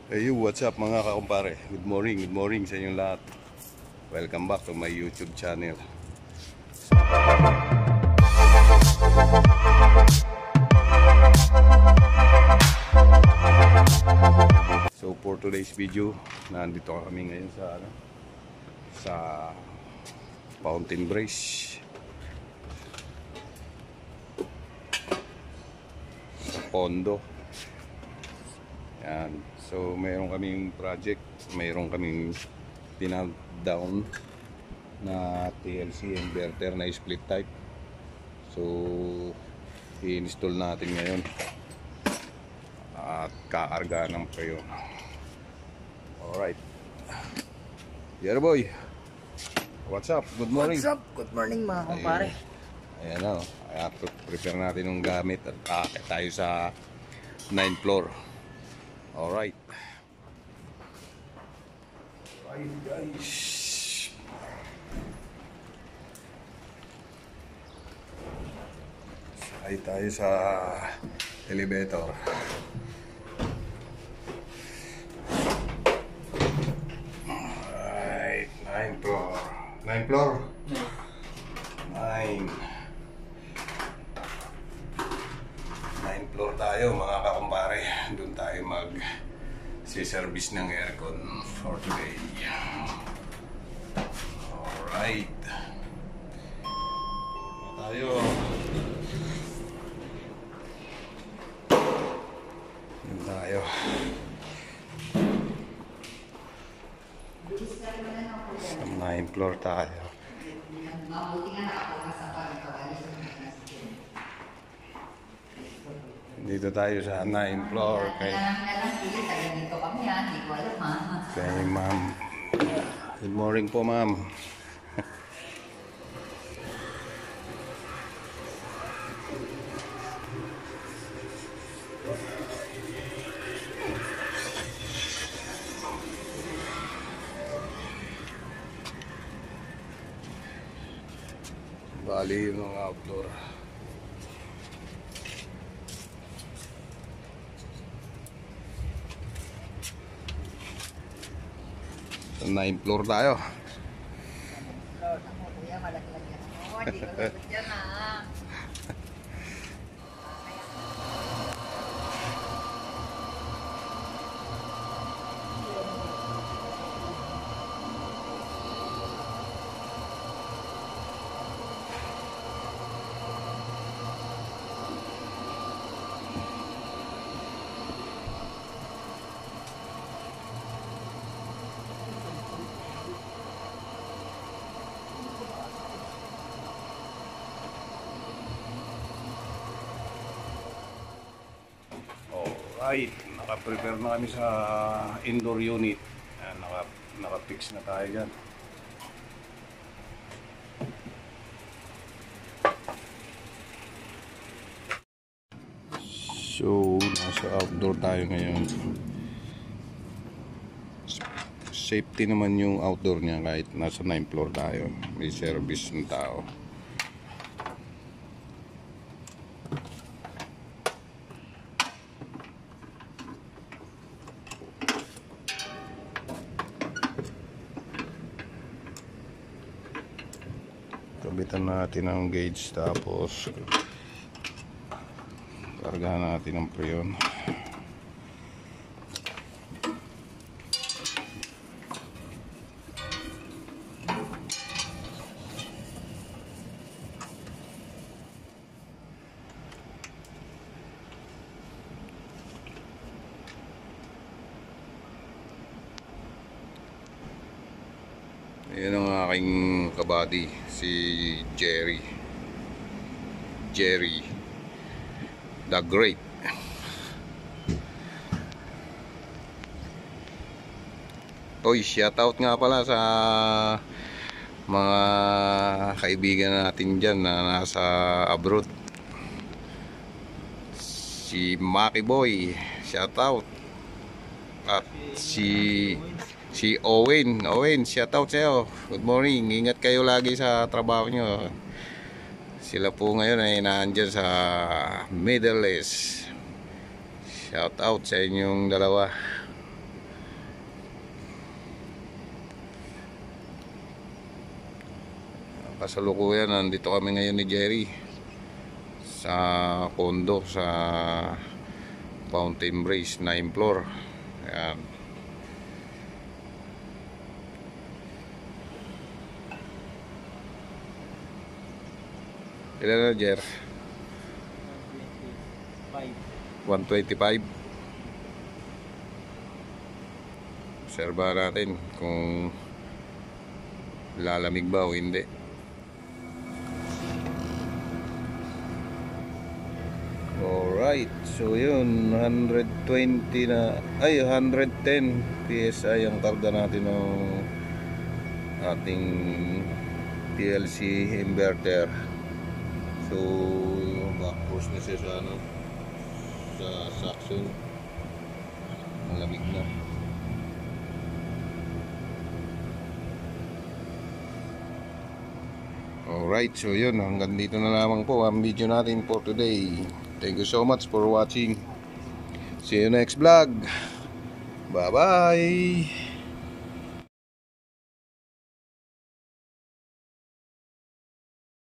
Hey you, what's up mga kakumpare? Good morning sa inyong lahat. Welcome back to my YouTube channel. So for today's video, nandito kami ngayon sa Fountain Brace. Sa Pondo. Yan. So mayroon kaming project, mayroon kaming tinag-down na TLC inverter na split type. So i-install natin ngayon at kaarga ng payo. Alright, Yero boy, what's up? Good morning. What's up? Good morning mga kumpare. Ayan o, prepare natin yung gamit at akit tayo sa 9th floor. Alright. Alright guys. Sakay tayo sa elevator. Alright, 9th floor. 9th floor? 9th floor tayo mga kakumpare. Doon tayo mag-service ng aircon for today. Alright. Tayo. Doon tayo. Sa 9th floor tayo. Dito tayo sa 9th floor kay ma'am. Good morning po ma'am. Bali yung mga outdoor. Sa 9th floor tayo. Alright, naka-prepare na kami sa indoor unit. Naka-fix na tayo dyan. So, nasa outdoor tayo ngayon. Safety naman yung outdoor niya kahit nasa 9th floor tayo. May service ng tao. Kabitan natin ang gauge tapos kargahan natin ang preyon. Ayan ang aking kabady, si Jerry the Great. Oy, shoutout nga pala sa mga kaibigan natin dyan na nasa abroad. Si Maki Boy, shoutout. At si Owen, shoutout sa'yo. Good morning, ingat kayo lagi sa trabaho nyo. Sila po ngayon ay naandyan sa Middle East. Shout out sa inyong dalawa. kasalukuyan nandito kami ngayon ni Jerry sa condo sa Fountain Brace 9th floor. Ayan. Ilan na, Jer? 125. Obserbahan natin kung lalamig ba o hindi. Alright, so yun, 120 na, ay 110 PSI ang karga natin ng ating PLC inverter. So, back-push na siya sa ano, sa suction. Malamig na. Alright, so yun, hanggang dito na lamang po ang video natin for today. Thank you so much for watching. See you next vlog. Bye bye.